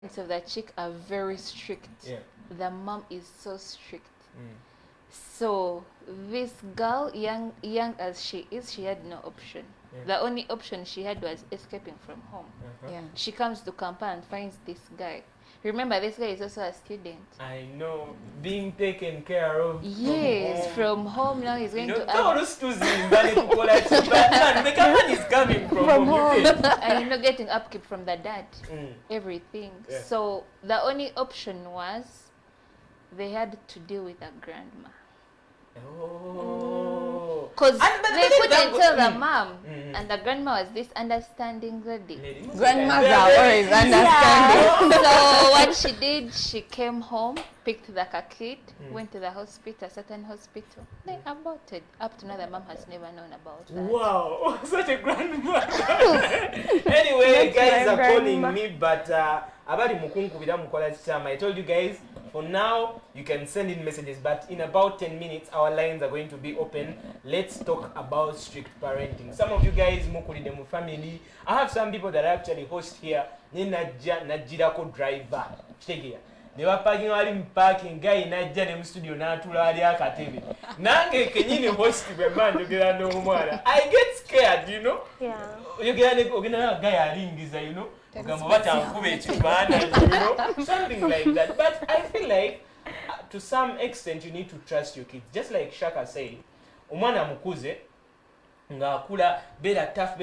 parents of the chick are very strict. Yeah. The mom is so strict. Mm. So this girl, young as she is, she had no option. Yeah. The only option she had was escaping from home. Uh-huh. Yeah. She comes to Kampala and finds this guy. Remember, this guy is also a student. I know, being taken care of. Yes, from home now he's going to have, is coming from home. and getting upkeep from the dad, Mm. everything. Yeah. So the only option was they had to deal with a grandma. Oh. Because And- but they then couldn't that tell go- the mom, Mm. and the grandma was this understanding lady. Grandmas are always understanding. So what she did, she came home, picked the kid, Mm. went to the hospital, certain hospital. They aborted. Up to now, the mom has never known about that. Wow, such a grandmother. Anyway, That's guys my are calling grandma. me, but abali mukunkubira mukola kichama. I told you guys, for now, you can send in messages, but in about 10 minutes, our lines are going to be open. Let's talk about strict parenting. Some of you guys, mukulide mu family. I have some people that actually host here. Ni najirako driver. Chitegera. Ne bapakinga wali mu parking guy najja ne mu studio n'atula wali akatebe. Nange kenyini host bwe manjogera n'omwana. I get scared, you know. Yeah. Ogenda na guy alingiza, you know. Ogamba batankuba ekifaananyi, you know. Something like that. But I feel like to some extent you need to trust your kids. Just like Shaka said, omwana mukuze ng'akula beera tough,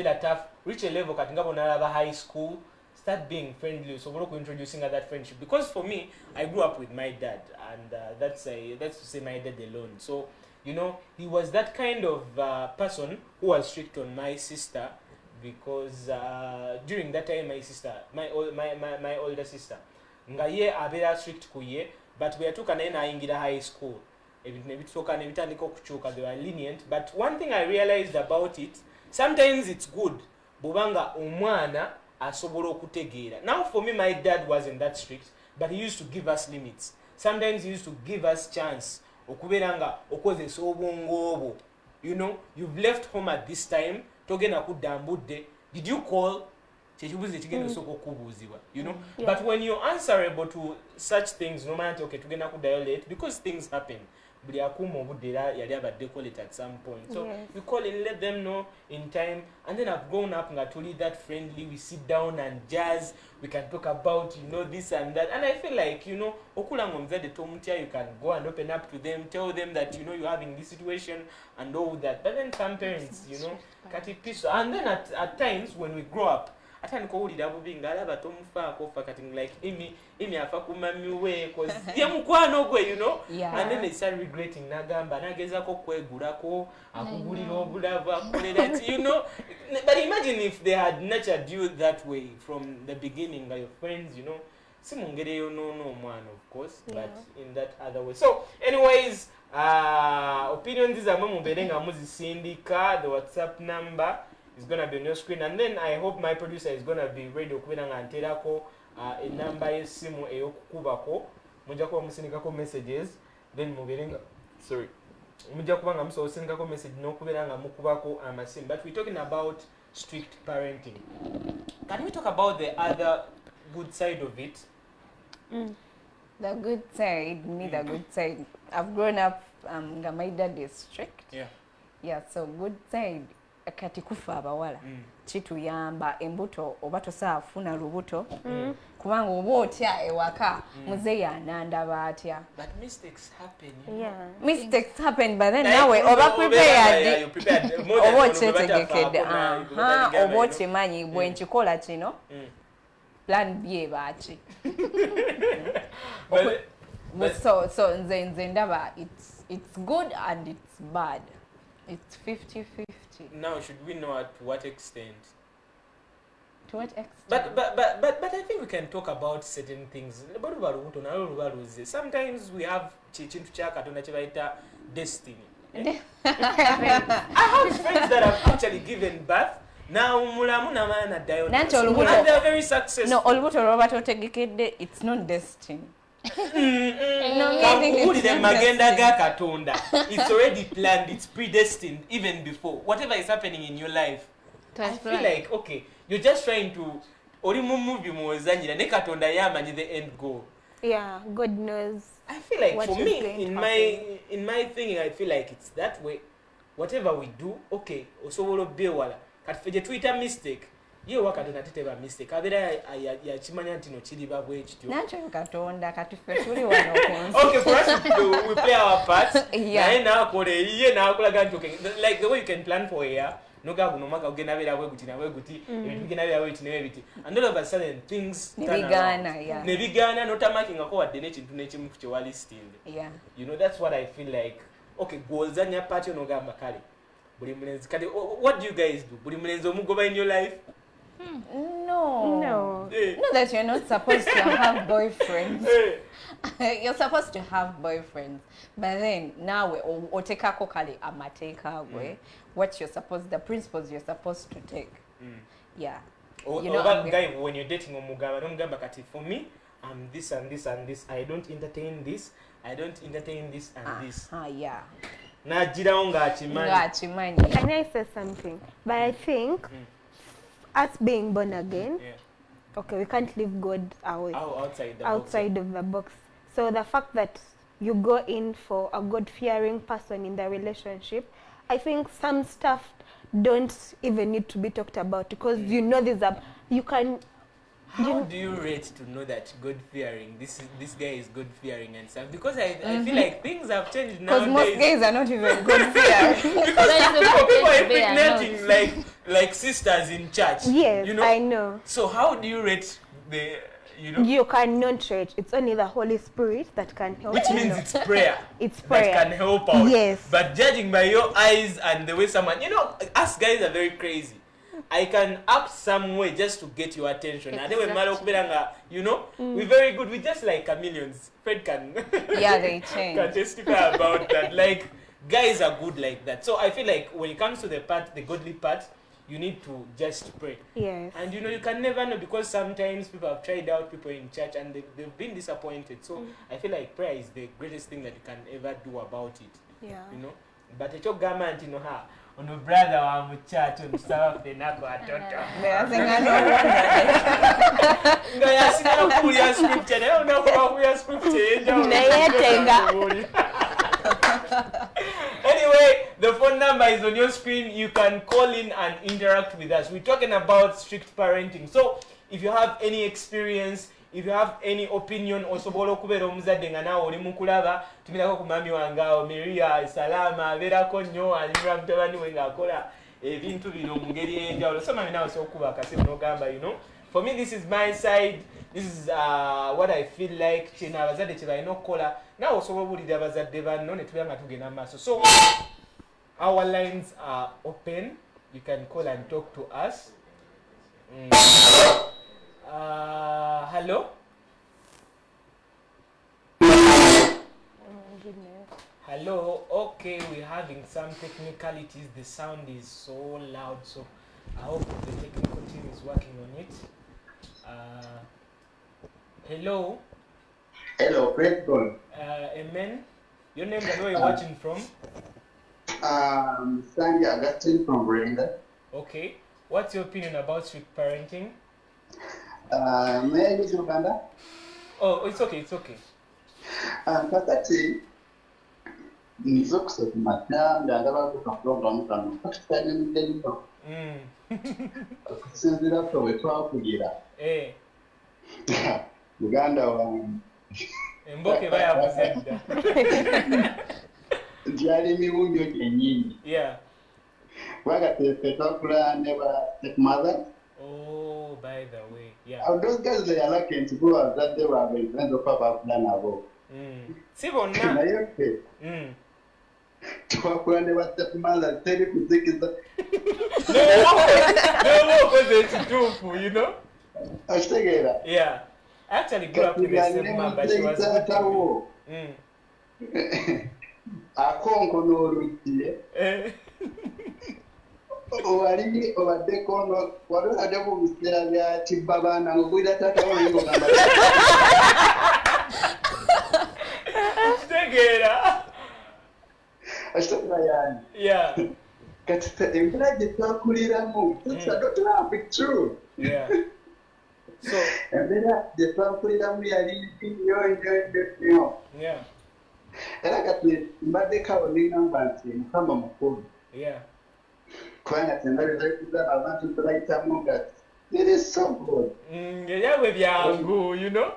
reach a level kati nga bonna high school, start being friendly, so we're introducing that friendship. Because for me, I grew up with my dad, and that's to say my dad alone. So, you know, he was that kind of person who was strict on my sister, because during that time my older sister, nga ye abeera strict ku ye, but bwe yatuuka naye n'ayingira high school, ebintu ne bituuka ne bitandika okukyuka, they were lenient. But one thing I realized about it, sometimes it's good bw'obanga omwana asobola okutegeera. Now for me, my dad wasn't that strict, but he used to give us limits. Sometimes he used to give us chance okubeera nga okozesa obwongo obwo. You know, you've left home at this time, togenda kudda mbudde, did you call? Kyekibuuzo ekigenda osooka okubuuzibwa, you know. Yeah. But when you're answerable to such things, no matter okay, tugenda kuddayo late, because things happen. Buli akuuma obudde era yali abaddeko late at some point. So Yes. you call and let them know in time. And then I've grown up nga tuli that friendly, we sit down and jazz, we can talk about, you know, this and that. And I feel like, you know, okula ng'omuzadde tomutya, you can go and open up to them, tell them that, you know, you're having this situation and all that. But then some parents, you know, kati piso. And then at times when we grow up, atandika owulira bubi ng'alaba tomufaako fa kati like imi afa ku mami we cause ye mukwano gwe, you know. Yeah. And then they start regretting, nagamba nagezaako kwegulako akugulira obulavu akolera ati, you know. But imagine if they had nurtured you that way from the beginning, your friends, you know. Si mu ngeri eyonoono omwana, of course, but in that other way. So anyways, opinions zammwe mubeere nga muzisindika. The WhatsApp number is going to be on your screen, and then I hope my producer is going to be ready okubeera nga nteerako enamba y'essimu ey'okukubako. Mujja kuba musindikako messages, then mubeere nga mujja kuba nga musobola osindikako message n'okubeera nga mukubako amasimu. But we're talking about strict parenting. Can we talk about the other good side of it? The good side, the good side. I've grown up, my dad is strict. Yeah. Yeah, so good side. Kati kufa abawala kituyamba embuto oba tosaafuna lubuto kubanga oba otya ewaka muzeeyi anandaba atya. But mistakes happen. Mistakes happen, but then nawe oba prepared oba okyetegekedde oba okimanyi bwe nkikola kino plan B eba ki. So nze ndaba it's good and it's bad. It's 50-50. Now, should we know to what extent? To what extent? But I think we can talk about certain things. Sometimes we have chintu kya Katonda kye bayita destiny. I have friends that have actually given birth. Now mulamu namana dayo. And they are very successful. No, olubuto lwoba totegekedde, it's not destiny. Magenda ga Katonda. It's already planned, it's predestined even before. Whatever is happening in your life, I feel like, okay, you're just trying to oli mu movie muwezanyira ne Katonda yamanyi the end goal. Yeah, God knows. I feel like What for is me, going in to my thinking, I feel like it's that way. Whatever we do, okay, osobola obbewala. Kati ffe gye tuyita mistake, ye wa Katonda teteba mistake. Abeera yakimanya nti no kiriba bwe kityo. Nakyo Katonda kati ffe tuli wano ku nsi. Okay, for us we play our parts. Yeah. Naye n'akola ye n'akolaga nti okay, like the way you can plan for a year. Noga guno mwaka ugenda beera bwe guti nabwe guti ebintu bigenda beera bwe biti nawe biti and all of a sudden things turn around. Ne bigaana notamakingako wadde n'ekintu n'ekimu kye wali still. Yeah. You know, that's what I feel like. Okay, gw'ozanya party onogamba kale buli mulenzi kale what do you guys do? Buli mulenzi omugoba in your life? No. No. Not that you're not supposed to have boyfriends. You're supposed to have boyfriends. But then now otekako kale amateeka gwe what you're supposed, the principles you're supposed to take. Yeah. You know, guy, when you're dating omugamba kati for me I'm this and this and this. I don't entertain this. I don't entertain this and this. Yeah. Najirawo ng'akimanyi. Can I say something? But I think us being born again, okay, we can't leave God away. Outside of the box. So the fact that you go in for a God-fearing person in the relationship, I think some stuff don't even need to be talked about because you know you can. How do you rate to know that God-fearing? This guy is God-fearing and stuff. Because I feel like things have changed nowadays. Because most gays are not even God-fearing. Because people are impregnating like sisters in church. Yes, you know? I know. So how do you rate the? You know? You cannot rate. It's only the Holy Spirit that can help. Which means it's prayer. It's prayer that can help out. Yes. But judging by your eyes and the way someone, you know, us guys are very crazy. I can act some way just to get your attention. Exactly. You know, we're very good. We're just like chameleons. Fred can they change. can testify about that. Like guys are good like that. So I feel like when it comes to the godly part, you need to just pray. Yes. And you know, you can never know because sometimes people have tried out people in church and they've been disappointed. So I feel like prayer is the greatest thing that you can ever do about it. Yeah. You know, but it's your government, you know, ono brother wa muchacho nsaba fenako atoto nga yasigala kukulya scripture naye onakuba kuya scripture Nayetenga. Anyway, the phone number is on your screen. You can call in and interact with us. We're talking about strict parenting. So if you have any experience, if you have any opinion, osobola okubeera omuzadde nga naawe oli mukulaba tumirako ku mami wange awo Maria Salama abeerako nnyo anyumira mutabani we ng'akola ebintu bino mu ngeri ey'enjawulo. So mami naawe osobola okuba akasimu n'ogamba, you know, for me this is my side, this is what I feel like kino abazadde kye balina okukola. Naawe osobola obuulira abazadde banno ne tubeera nga tugenda mu maaso. So our lines are open. You can call and talk to us. Hello? Hello? Okay, we're having some technicalities. The sound is so loud, so I hope the technical team is working on it. Hello? Hello, praise God. Amen. Your name and where you're watching from? Sandy Augustine from Brenda. Okay. What's your opinion about strict parenting? May I use Uganda? Oh, it's okay, it's okay. Kakati nizo kusoma matanda ndaba ku program kano kakitanye ndendo. Kusinzira ko wetwakugira. Uganda wange. Emboke baya kuzenda. Jali miwunyo nyingi. Yeah. Wagatepe twakula ne ba stepmother. Oh, by the way, yeah. Those guys they are lucky to go as that they were going to papa plan nabo. Si bonna. Na yote. Twakula ne ba stepmother teri kuzikiza. No, because it's too, you know. Ashtegera. Yeah. I actually grew up with a stepmom, but she was good. Akonko n'olugye. Owali obadde kono wali ade mu biseera bya tibba baana ng'ogwira taata wange ng'ogamba Kitegeera. Ashtegera yani. Yeah. Kati embeera gye twakuliramu, that's not true. Yeah. So embeera gye twakuliramu yali nnyo. yeah. Era kati mbaddeko awo neŋŋamba nti Mukama mukulu. Yeah. Kubanga tendabizakuzaba abantu tebayitamu nga it is so good. Yabwe byangu, you know.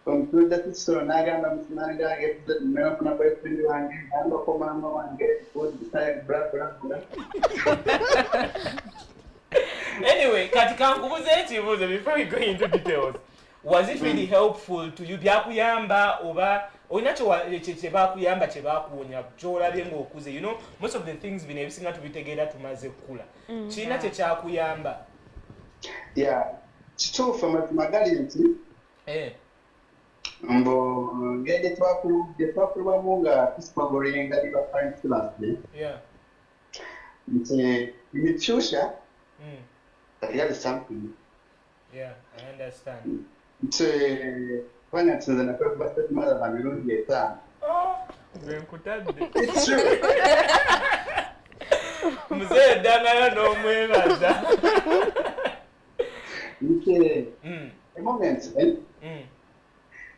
Omutuuza kisolo n'agamba musimani gange nafuna boyfriend wange nambako maama wange bla bla bla. Anyway, kati kankubuze ekibuuzo before we go into details. Was it really helpful to you? Byakuyamba oba olina kye bakuyamba kye bakuwonya kyolabye ng'okuze? You know, most of the things bino ebisinga tubitegeera tumaze kukula. Kirina kye kyakuyamba? Yeah, kituufu amazima gali nti mbo ngeri gye twakulwamu nga tusipagolinga liba fankilasde nti in future that there is something. Yeah, I understand. Nti kubanga nti nze nakwekuba stepmother ba mirundi 5. Gwe nkutadde. It's true. Muzee ddangayo n'omwebaza. Nti a moment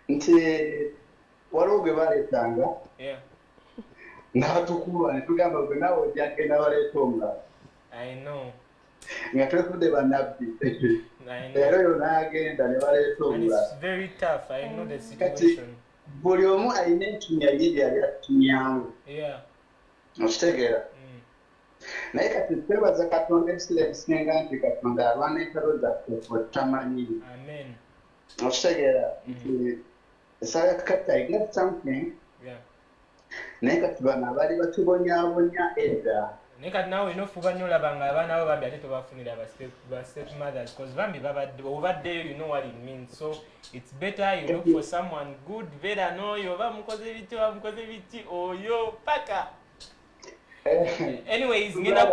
nti waliwo gwe baleetanga n'atukuba ne tugamba gwe naawe ojjagenda baleeta omulala. I know. Nga twefudde bannabbi. Era oyo n'agenda ne baleeta And omulala. it's very tough. I know the situation. Buli omu alina entumya ye gyali atutumyamu. Yeah. Okitegeera. Naye kati twebaza Katonda ebiseera ebisinga nti Katonda alwana entalo zaffe otutamanyi. Amen. Okitegeera nti esala kati I get something. Yeah. Naye kati bano abaali batubonyaabonya edda. Naye kati naawe olina ofuba nnyo olaba nga abaana abo bambi ate tobafunira ba stepmothers because bambi obaddeyo you know what it means. So it's better you look for someone good better n'oyo oba mukoze biti oyo paka. Anyways, ngenda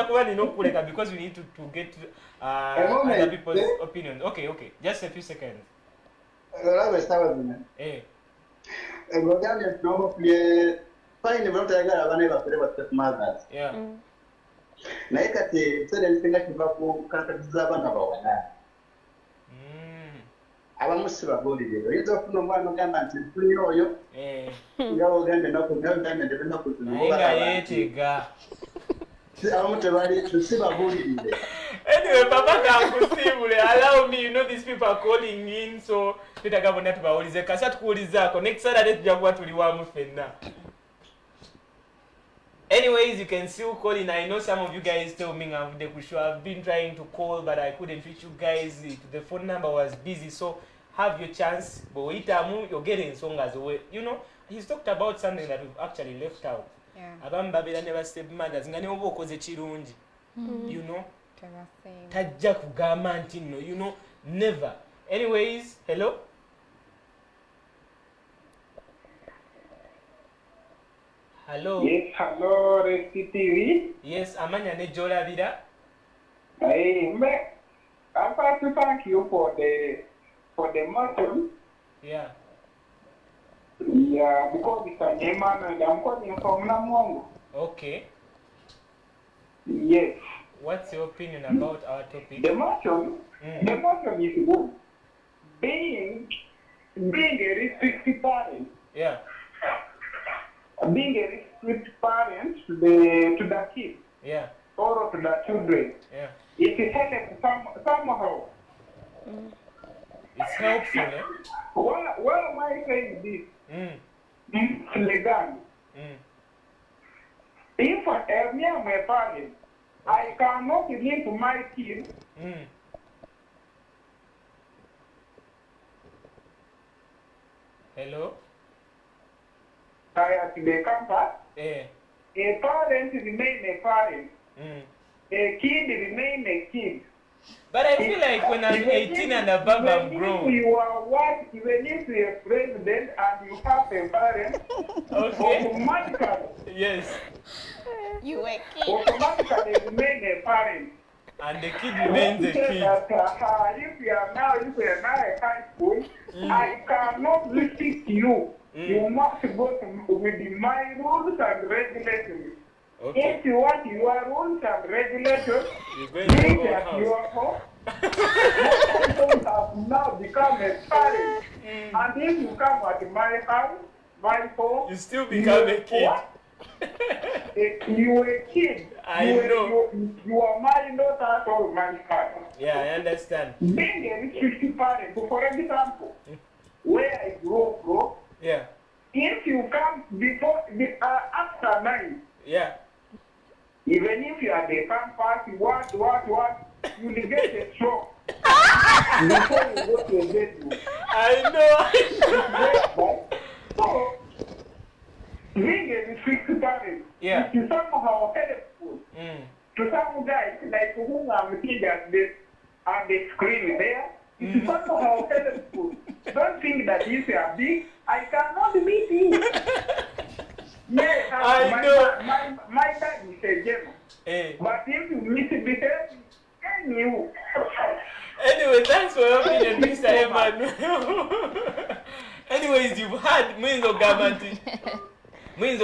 kuba nina okuleka because we need to get other people's opinions. Okay, just a few seconds. Olaba esaawa zino. Ng'ogambye nti n'omufulye fine bwe mutayagala abaana bafere ba stepmothers. Yeah. Naye kati ebiseera ebisinga kiva ku kalakatiza abaana bawala. Abamu si babuulire. Oyinza okufuna omwana ogamba nti nfunye oyo nga ogambye ennaku ennaku zino. Naye nga yeetega. Abamu tebali si babuulirire. Anyway, Papa kankusiibule. Allow me, you know these people are calling in, so twetaaga bonna tubawulize. Kasa tukuwulizaako. Next Saturday tujja kuba tuli wamu ffenna. Anyways, you can still call in. I know some of you guys tell me I've been trying to call, but I couldn't reach you guys. The phone number was busy, so have your chance. But you're getting songs away. You know, he's talked about something that we've actually left out. Abamu babeera ne ba stepmothers nga ne oba okoze kirungi. You know, tajja kugamba nti no, you know, never. Anyways, hello. Hello. Yes, hello, Resti TV. Yes, amanya ne gy'olabira. Hey, I want to thank you for the motion. Yeah. Yeah, because it's a name and I'm calling from Namongo. Okay. Yes. What's your opinion about our topic? The motion is good. Being a restricted parent. Yeah. Being a restricted parent to the kids. Yeah. Or to the children. Yeah. It helps somehow. It's helpful, eh? Why am I saying this? It's legal. If me and my parent, I cannot link my kids. Hello? To the campus. Eh. A parent remain a parent. A kid remain a kid. But I feel like when I'm 18 and above, I'm grown. Even if you are what, even if you are president and you have a parent, Okay. automatically, Yes. You were kid. automatically remain a parent. And the kid remains a Say kid. that, if you are now at high school, I cannot restrict you. You must go with my rules and regulations. Okay. If you want your rules and regulations, You're going do to it your at house. your home. Most have now become a parent. And if you come at my house, my home, You still become a kid. What? You were a kid. I know. You are my daughter or my son. Yeah, I understand. Being a restricted parent, for example, where I grew up, Yeah. if you come after 9, Yeah. even if you are the campus, what, you will get a stroke before you go to your bedroom. I know. So, being a restricted parent Yeah. is somehow helpful Mm. to some guys like whom I'm seeing at the screen there. It's somehow helpful. Don't think that if you are big, I cannot meet you. Yes, I know. My dad is a German. Hey. But if you misbehave, then you. Anyway, thanks for your opinion, Mr. Emmanuel. Anyways, you've had Mwinzo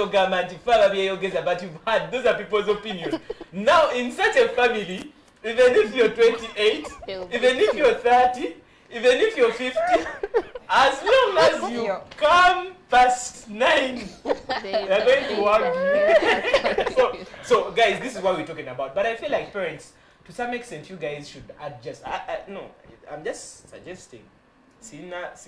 Gamanti, Father Yogeza, but you've had, those are people's opinions. Now, in such a family, even if you're 28, even if you're 30, even if you're 50, as long as you come past 9, they're going to argue. So, guys, this is what we're talking about. But I feel like parents, to some extent, you guys should adjust. No, I'm just suggesting. Si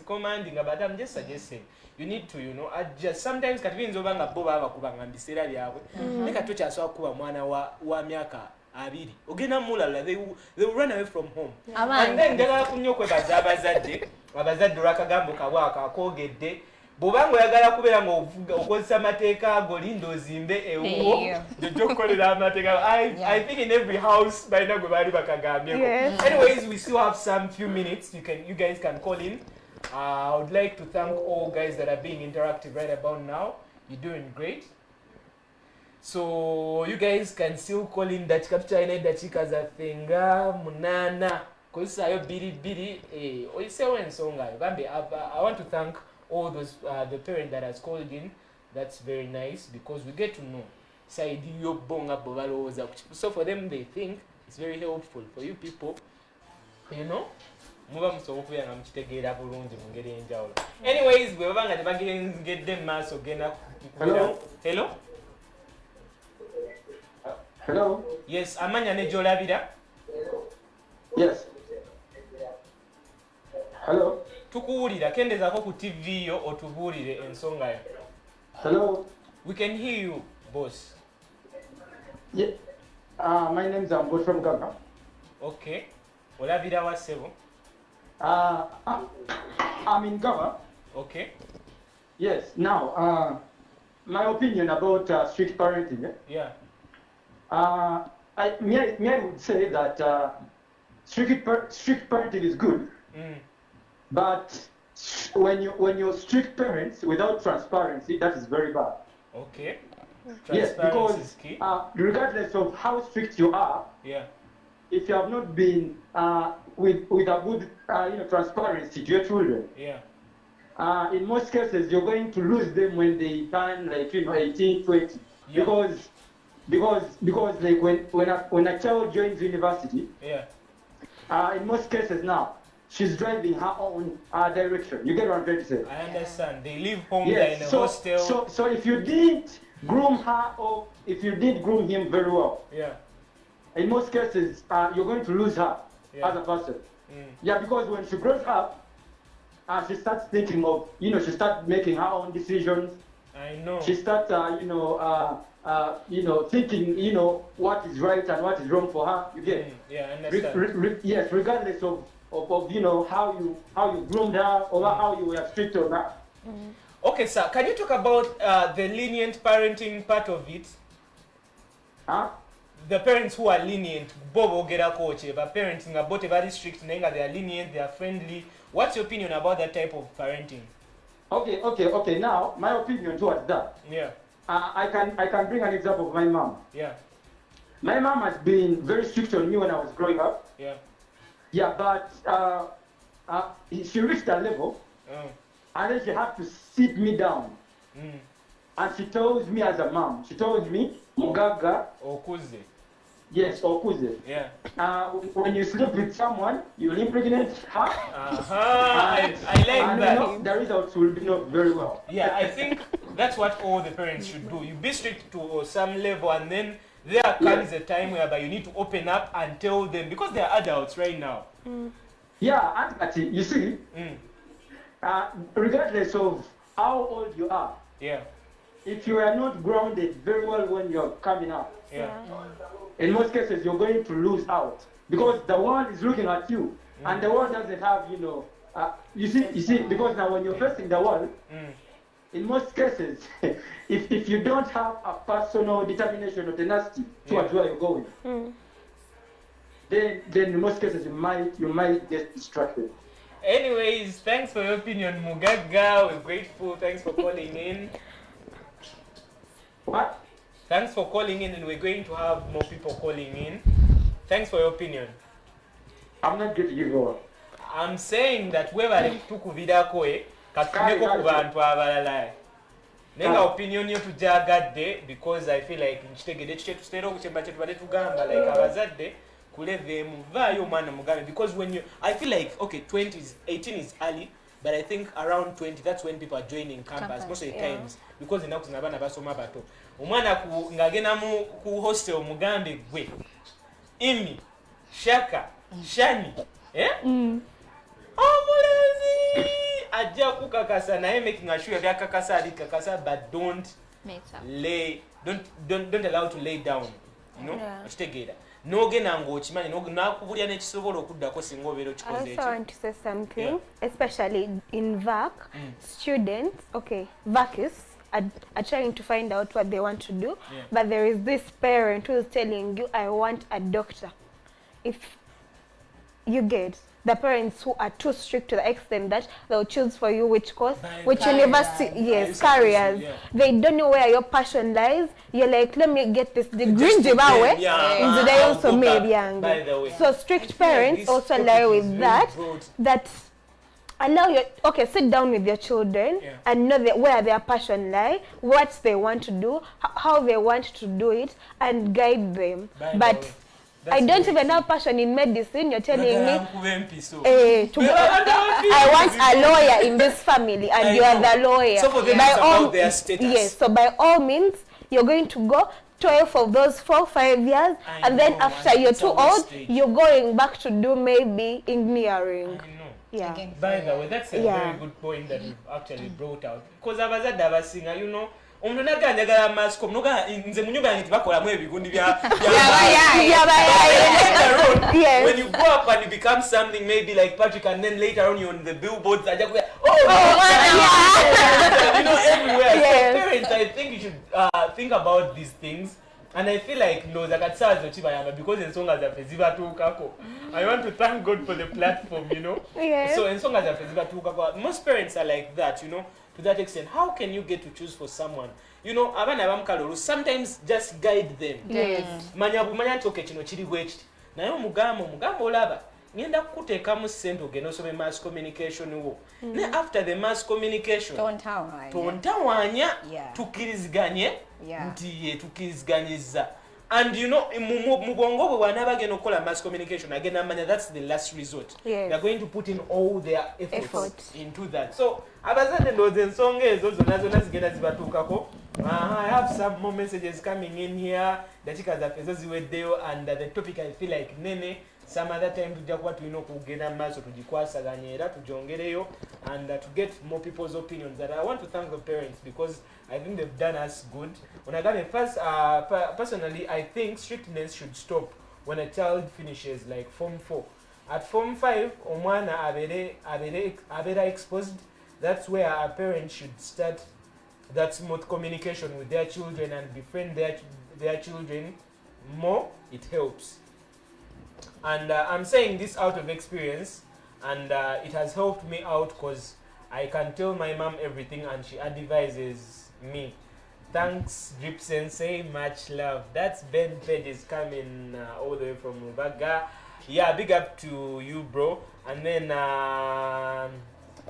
commanding, but I'm just suggesting. You need to, adjust. Sometimes katibinzo banga boba abakubanga mbisera byabwe. Nika tocha aswa kuba mwana wa myaka abiri. Ogenda mulala, they will run away from home. And then njagala kunyokwe bazadde, abazadde rakagambo kabwaka akogedde. Bobango yagala kubeera ng'okozesa amateeka ago linda ozimbe ewuwo gy'okolera amateeka. I think in every house balina gwe baali bakagambyeko. Anyways, we still have some few minutes. You guys can call in. I would like to thank all guys that are being interactive right about now. You're doing great. So you guys can still call in dakika tukyalina eddakiika zaffe nga 8 kozesaayo 2 oyiseewo ensonga yo gambe I want to thank all those the parent that has called in. That's very nice because we get to know side yo bonga bo balowooza. So for them they think it's very helpful. For you people, muba musobola okubera mukitegeera bulungi mu ngeri enjawulo. Anyways, bwe baba nga tebagengedde mu maaso genda Hello? Hello? Yes, amanya ne gy'olabira? Yes. Hello? Tukuwulira, kendezaako ku TV yo otubuulire ensonga yo. Hello? We can hear you, boss. Yeah. My name is Ambo from Ghana. Okay. Olabira wa ssebo? I'm in Ghana. Okay. Yes. Now, my opinion about strict parenting. Yeah. I would say that strict parenting is good, but when you're strict parents without transparency, that is very bad. Okay. Yes, because is key. Regardless of how strict you are, Yeah. if you have not been with a good transparency to your children, Yeah. In most cases you're going to lose them when they turn like 18, 20, Yeah. because like when a child joins university, Yeah. in most cases now she's driving her own direction. You get what I'm trying to say? I understand. They leave home, they're in a hostel. So if you didn't groom her or if you did groom him very well, Yeah. in most cases you're going to lose her Yeah. as a person. Yeah, because when she grows up, she starts thinking of, she starts making her own decisions. I know. She starts, thinking, what is right and what is wrong for her. You get? Yeah, I understand. Yes, regardless of how you groomed her or how you were strict on her. Okay, sir. Can you talk about the lenient parenting part of it? Huh? The parents who are lenient, Bobo Gera coach, but parenting about a very strict, they are lenient, they are friendly. What's your opinion about that type of parenting? Okay. Now, my opinion towards that. Yeah. I can bring an example of my mom. Yeah. My mom has been very strict on me when I was growing up. Yeah. Yeah, but she reached a level, and then she had to sit me down. And she told me as a mom, she told me, Mugaga. Okuze. Yes, okuze. Yeah. When you sleep with someone, you will impregnate her. I like that. The results will be not very well. Yeah, I think that's what all the parents should do. You be strict to some level, and then there comes a time whereby you need to open up and tell them, because they are adults right now. Yeah, and you see, regardless of how old you are, if you are not grounded very well when you're coming up, in most cases you're going to lose out, because the world is looking at you, and the world doesn't have, you see, because now when you're facing the world, in most cases, if you don't have a personal determination or tenacity towards where you're going, then in most cases you might get distracted. Anyways, thanks for your opinion, Mugaga. We're grateful. Thanks for calling in. What? Thanks for calling in, and we're going to have more people calling in. Thanks for your opinion. I'm not getting you going. I'm saying that whoever tukuvidako katufuneko ku bantu abalala. Nenga opinion yo tujagadde, because I feel like nchitegede chite tusitera okuchemba chetu bade tugamba like abazadde kuleve muvayo mwana mugambe, because when I feel like okay 18 is early, but I think around 20 that's when people are joining campus most of the times, because enaku zina bana basoma bato omwana ngagena ku hostel mugambe gwe Imi Shaka Shani omulezi ajja kukakasa naye making sure byakakasa ali kakasa, but don't allow to lay down, okitegeera nogenda ng'okimanyi nakubulya n'ekisobola okuddako singa obeera okikoze I also want to say something, especially in VAC, students, VACists are trying to find out what they want to do, but there is this parent who is telling you, I want a doctor. If you get the parents who are too strict to the extent that they'll choose for you which course, which university, careers. They don't know where your passion lies. You're like, let me get this degree. They also made young. So strict parents also lie with that allow your sit down with your children and know where their passion lie, what they want to do, how they want to do it, and guide them. But I don't even have passion in medicine. You're telling me I want a lawyer in this family, and you are the lawyer. So for them by all their status. Yes, so by all means you're going to go 12 of those 4-5 years, and then after you're too old, you're going back to do maybe engineering. Yeah. By the way, that's a very good point that you've actually brought out. Because abazadde abasinga, omuntu naganjagala mascom noga nze munyumba yange tibakolamu ebigundi bya when you go up and you become something maybe like Patrick, and then later on you're on the billboards everywhere. So parents, I think you should think about these things, and I feel like zakatsazo chibayamba because ensonga zaffe zibatuukako. I want to thank God for the platform, so ensonga zaffe zibatuukako. Most parents are like that, to that extent. How can you get to choose for someone? Abana abamukalulu, sometimes just guide them. Manya nti kino kiri bwekiti. Naye omugamba olaba ngenda kukuteekamu ssente ogenda osome mass communication wo. Ne after the mass communication tontawaanya tukkiriziganye nti tukkiriziganyizza. And mu bwongo bwe bw'anaaba agenda okukola mass communication agenda amanya that's the last resort. They are going to put in all their efforts into that. So abazadde ndowooza ensonga ezo zonna zigenda zibatuukako. I have some more messages coming in here. Dakika zaffe ezo ziweddeyo, and the topic I feel like nene some other time tujja kuba tulina okugenda mu maaso tugikwasaganya era tugyongereyo, and to get more people's opinions. That I want to thank the parents because I think they've done us good. When I got it first, personally, I think strictness should stop when a child finishes like Form 4. At Form 5, omwana abera exposed. That's where our parents should start that smooth communication with their children and befriend their children more. It helps. And I'm saying this out of experience, and it has helped me out because I can tell my mom everything and she advises me. Thanks, Drip Sensei. Much love. That's Ben Pages coming all the way from Rubaga. Yeah, big up to you, bro. And then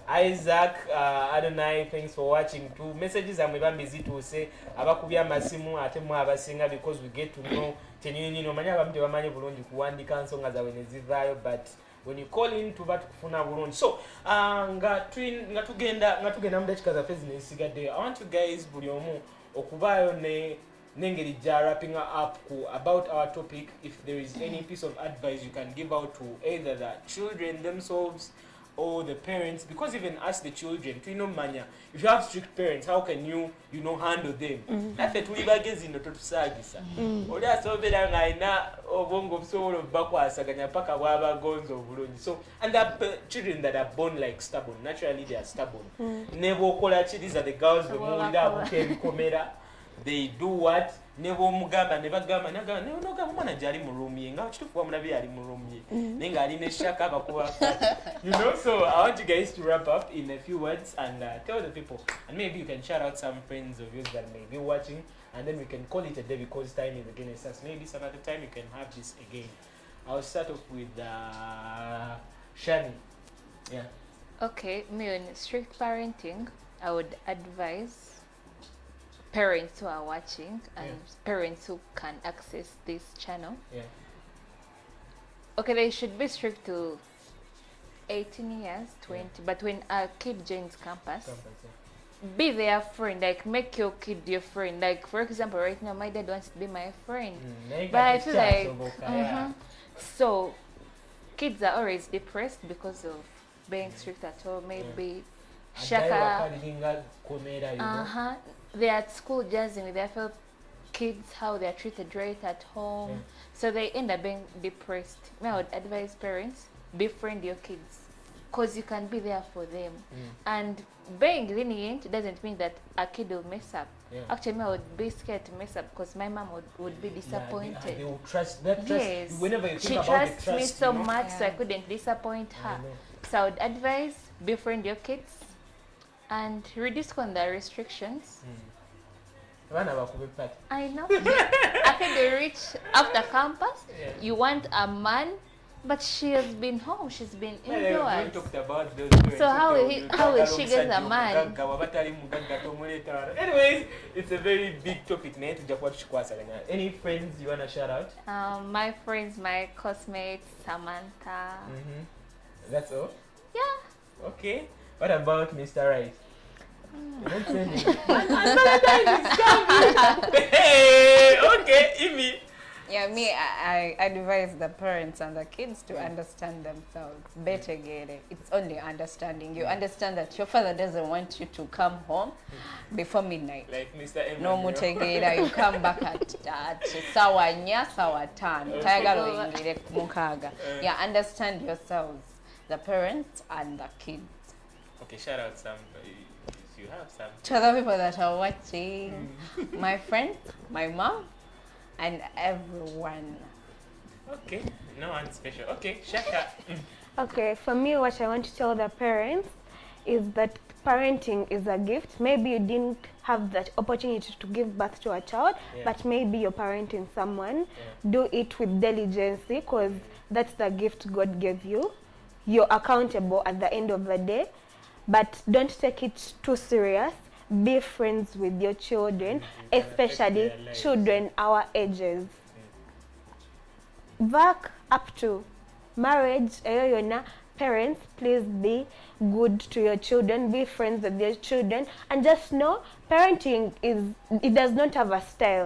Isaac, Adonai, thanks for watching too. Messages I'm busy to say abakubya masimu ate mu abasinga because we get to know tenyini no manya abamte bamanye bulungi kuwandika nsonga zawe ne zivaayo, but when you call in tuba tukufuna bulungi. So nga tugenda mu dakika zaffe zino ezisigadde. I want you guys buli omu okubaayo nengeri ja wrapping up about our topic. If there is any piece of advice you can give out to either the children themselves or the parents, because even us the children, if you have strict parents, how can you handle them? Naffe tuli bagezi ndo totusagisa. Oli asobera ngaina obongo busobola bakwasaganya paka bwaba gonzo obulungi. So and the children that are born like stubborn, naturally they are stubborn. Nebo kola chi, these are the girls the muwira bukebikomera. They do what? Nebo mugamba nebagamba nogamba mwana jali mu room ye nga kitufu mulabi ali mu room ye nenga ali ne shaka bakuba. So I want you guys to wrap up in a few words and tell the people, and maybe you can shout out some friends of yours that may be watching, and then we can call it a day because time is against us. Maybe some other time you can have this again. I'll start off with Shani. Yeah. Okay, me on strict parenting, I would advise parents who are watching and parents who can access this channel. Yeah. Okay, they should be strict to 18 years, 20, but when a kid joins campus, be their friend, like make your kid your friend. Like for example, right now my dad wants to be my friend, but I feel like so kids are always depressed because of being strict at home. Maybe Shaka, they're at school jazzing with their fellow kids, how they're treated right at home, so they end up being depressed. I would advise parents, befriend your kids, because you can be there for them. And being lenient doesn't mean that a kid will mess up. Actually, I would be scared to mess up because my mom would be disappointed. They will trust that. Yes, whenever you think she about trusts the trust, me so much, so I couldn't disappoint her. So I would advise, befriend your kids and reduce on the restrictions. I know. After they reach after campus, you want a man, but she has been home. She's been indoors. So how will she get a man? Anyways, it's a very big topic. Any friends you wanna shout out? My friends, my classmates, Samantha. That's all? Yeah. Okay. What about Mr. Rice? Hey, okay, Imi. Yeah, me, I advise the parents and the kids to understand themselves. Better get it. It's only understanding. You understand that your father doesn't want you to come home before midnight. Like Mr. M. No mutegera, you come back at sawa nya, sawa tan. Tayagalo ingire mukaga. Yeah, understand yourselves, the parents and the kids. Okay, shout out some. If you have some. To the people that are watching, my friends, my mom, and everyone. Okay, no one special. Okay, Shaka. Okay, for me, what I want to tell the parents is that parenting is a gift. Maybe you didn't have that opportunity to give birth to a child, but maybe you're parenting someone. Do it with diligence because that's the gift God gave you. You're accountable at the end of the day, but don't take it too serious. Be friends with your children, especially children our ages. Back up to marriage, parents, please be good to your children, be friends with your children, and just know parenting it does not have a style.